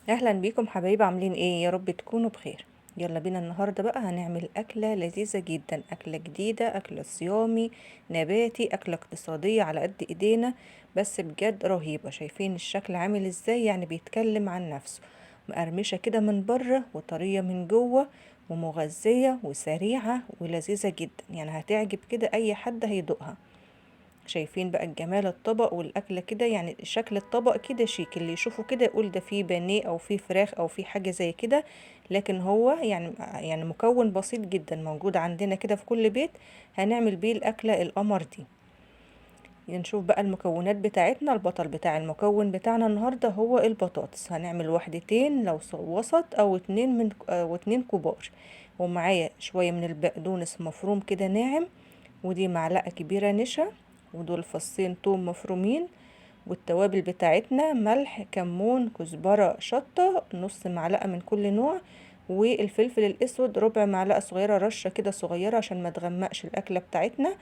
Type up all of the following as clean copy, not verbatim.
اهلا بيكم حبايبي، عاملين ايه؟ يا رب تكونوا بخير. يلا بينا النهارده بقى هنعمل اكله لذيذه جدا، اكله جديده، اكله صيامي نباتي، اكله اقتصاديه على قد ايدينا، بس بجد رهيبه. شايفين الشكل عامل ازاي؟ يعني بيتكلم عن نفسه. مقرمشه كده من بره وطريه من جوه، ومغذيه وسريعه ولذيذه جدا، يعني هتعجب كده اي حد هيدوقها. شايفين بقى الجمال، الطبق والاكله كده، يعني شكل الطبق كده شيك، اللي يشوفه كده يقول ده فيه بانيه او فيه فراخ او فيه حاجه زي كده. لكن هو يعني مكون بسيط جدا موجود عندنا كده في كل بيت. هنعمل بيه الاكله القمر دي. نشوف بقى المكونات بتاعتنا. البطل بتاع المكون بتاعنا النهارده هو البطاطس. هنعمل وحدتين لو وسط او اتنين كبار. ومعايا شويه من البقدونس مفروم كده ناعم، ودي معلقة كبيرة نشا، ودول فصين توم مفرومين، والتوابل بتاعتنا ملح كمون كزبرة شطة نص معلقة من كل نوع، والفلفل الاسود ربع معلقة صغيرة، رشة كده صغيرة عشان ما تغمقش الاكلة بتاعتنا.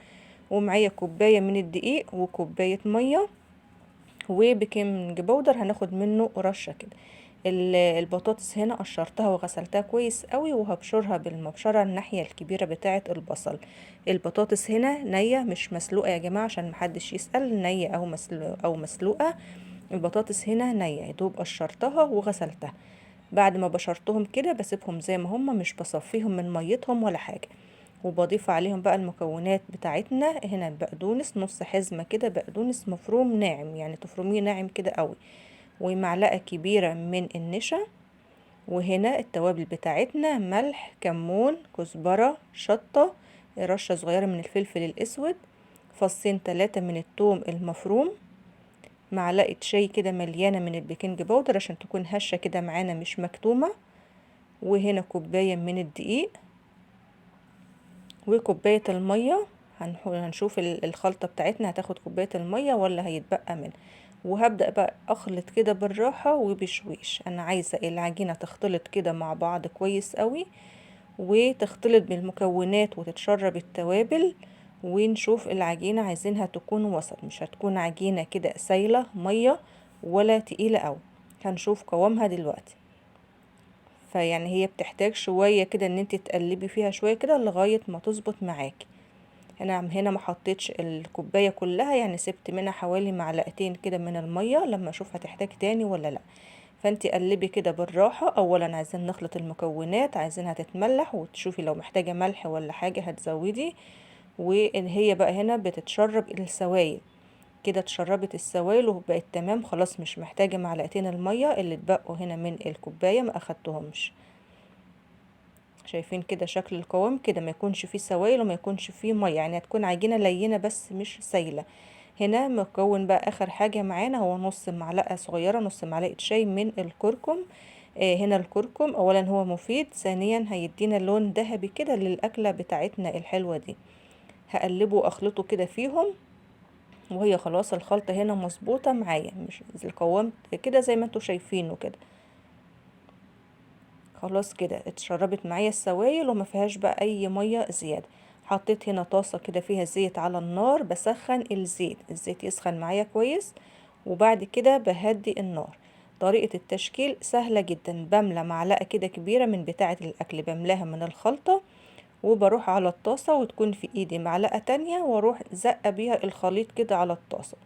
ومعايا كوباية من الدقيق وكوباية مية، وبيكنج باودر هناخد منه رشة كده. البطاطس هنا قشرتها وغسلتها كويس قوي، وهبشرها بالمبشرة الناحية الكبيرة بتاعة البصل. البطاطس هنا نية مش مسلوقة يا جماعة، عشان محدش يسأل، نية او مسلوقة. البطاطس هنا نية، يا دوب قشرتها وغسلتها. بعد ما بشرتهم كده بسيبهم زي ما هما، مش بصفيهم من ميتهم ولا حاجة. وبضيف عليهم بقى المكونات بتاعتنا. هنا البقدونس نص حزمة كده، بقدونس مفروم ناعم، يعني تفرميه ناعم كده قوي. ومعلقة كبيرة من النشا. وهنا التوابل بتاعتنا ملح كمون كزبرة شطة، رشة صغيرة من الفلفل الاسود، فصين 3 من الثوم المفروم، معلقة شاي كده مليانة من البيكنج باودر عشان تكون هشة كده معانا مش مكتومة. وهنا كوباية من الدقيق وكوباية المية. هنشوف الخلطة بتاعتنا هتاخد كوباية المية ولا هيتبقى منها. وهبدأ بقى اخلط كده بالراحة وبشويش. انا عايزة العجينة تختلط كده مع بعض كويس قوي، وتختلط بالمكونات وتتشرب التوابل. ونشوف العجينة عايزينها تكون وسط، مش هتكون عجينة كده سايلة مية ولا تقيلة قوي. هنشوف قوامها دلوقتي. فيعني هي بتحتاج شوية كده ان انت تقلبي فيها شوية كده لغاية ما تظبط معاكي. انا هنا ما حطيتش الكوبايه كلها، يعني سبت منها حوالي معلقتين كده من الميه لما اشوف هتحتاج تاني ولا لا. فانتي قلبي كده بالراحه. اولا عايزين نخلط المكونات، عايزينها تتملح، وتشوفي لو محتاجه ملح ولا حاجه هتزودي. وان هي بقى هنا بتتشرب السوائل كده، اتشربت السوائل وبقت تمام خلاص، مش محتاجه معلقتين الميه اللي اتبقوا هنا من الكوبايه، ما اخدتهمش. شايفين كده شكل القوام كده، ما يكونش فيه سوائل وما يكونش فيه ميه، يعني هتكون عجينه لينه بس مش سايله. هنا مكون بقى اخر حاجه معانا هو نص معلقه صغيره، نص معلقه شاي من الكركم. هنا الكركم اولا هو مفيد، ثانيا هيدينا لون ذهبي كده للاكله بتاعتنا الحلوه دي. هقلبه واخلطه كده فيهم. وهي خلاص الخلطه هنا مظبوطه معايا، مش القوام كده زي ما انتوا شايفينه كده. خلاص كده اتشربت معايا السوائل وما فيهاش بقى اي ميه زياده. حطيت هنا طاسه كده فيها زيت على النار، بسخن الزيت يسخن معايا كويس. وبعد كده بهدي النار. طريقه التشكيل سهله جدا. بملى معلقه كده كبيره من بتاعه الاكل، بملاها من الخلطه، وبروح على الطاسه وتكون في ايدي معلقه تانية، واروح زقه بيها الخليط كده على الطاسه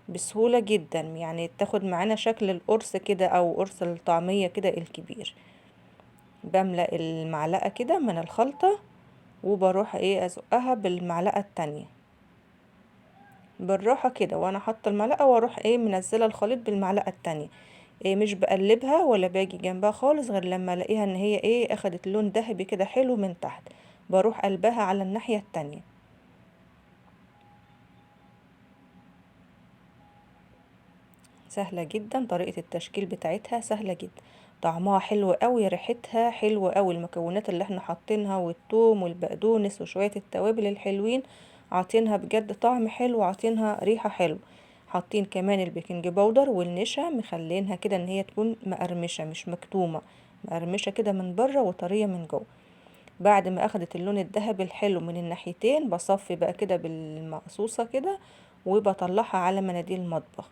بسهوله جدا، يعني تاخد معانا شكل القرص كده او قرص الطعميه كده الكبير. بملأ المعلقة كده من الخلطة، وبروح ازقها بالمعلقة التانية بالراحة كده، وانا حاطة المعلقة، واروح منزلة الخليط بالمعلقة التانية. مش بقلبها ولا باجي جنبها خالص غير لما الاقيها ان هي اخدت لون ذهبي كده حلو من تحت. بروح قلبها على الناحية التانية. سهلة جدا، طريقة التشكيل بتاعتها سهلة جدا. طعمها حلو قوي، ريحتها حلوة قوي، المكونات اللي احنا حاطينها والثوم والبقدونس وشوية التوابل الحلوين عاطينها بجد طعم حلو، عاطينها ريحة حلو. حاطين كمان البيكنج باودر والنشا، مخلينها كده ان هي تكون مقرمشة مش مكتومة، مقرمشة كده من بره وطرية من جوه. بعد ما اخدت اللون الذهبي الحلو من الناحيتين، بصفي بقى كده بالمقصوصة كده، وبطلعها على مناديل المطبخ.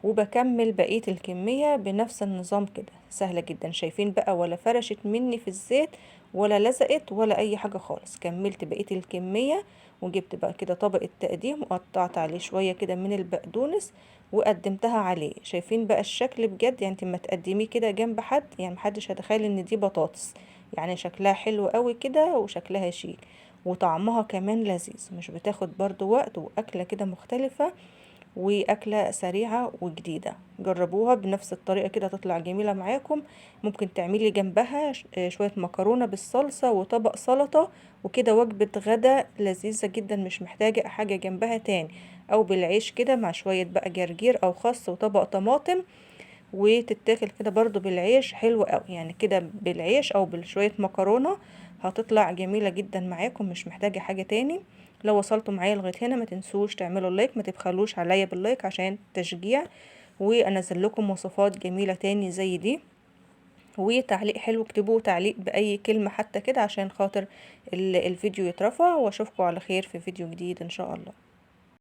وبكمل بقية الكمية بنفس النظام كده، سهلة جدا. شايفين بقى ولا فرشت مني في الزيت ولا لزقت ولا اي حاجة خالص. كملت بقية الكمية وجبت بقى كده طبق التقديم وقطعت عليه شوية كده من البقدونس وقدمتها عليه. شايفين بقى الشكل بجد؟ يعني انت ما تقدميه كده جنب حد يعني محدش هيتخيل ان دي بطاطس. يعني شكلها حلو قوي كده وشكلها شيك وطعمها كمان لذيذ، مش بتاخد برضو وقت، واكلة كده مختلفة واكلة سريعة وجديدة. جربوها بنفس الطريقة كده تطلع جميلة معاكم. ممكن تعملي جنبها شوية مكرونة بالصلصة وطبق سلطة، وكده وجبة غدا لذيذة جدا مش محتاجة حاجة جنبها تاني. او بالعيش كده مع شوية بقى جرجير او خس وطبق طماطم، وتتاكل كده برضو بالعيش حلو قوي. يعني كده بالعيش او بشوية مكرونة هتطلع جميلة جدا معاكم مش محتاجة حاجة تاني. لو وصلتوا معايا لغاية هنا ما تنسوش تعملوا لايك، ما تبخلوش عليا باللايك عشان تشجيع، وانزل لكم وصفات جميلة تاني زي دي. وتعليق حلو، اكتبوا تعليق بأي كلمة حتى كده عشان خاطر الفيديو يترفع. واشوفكم على خير في فيديو جديد ان شاء الله.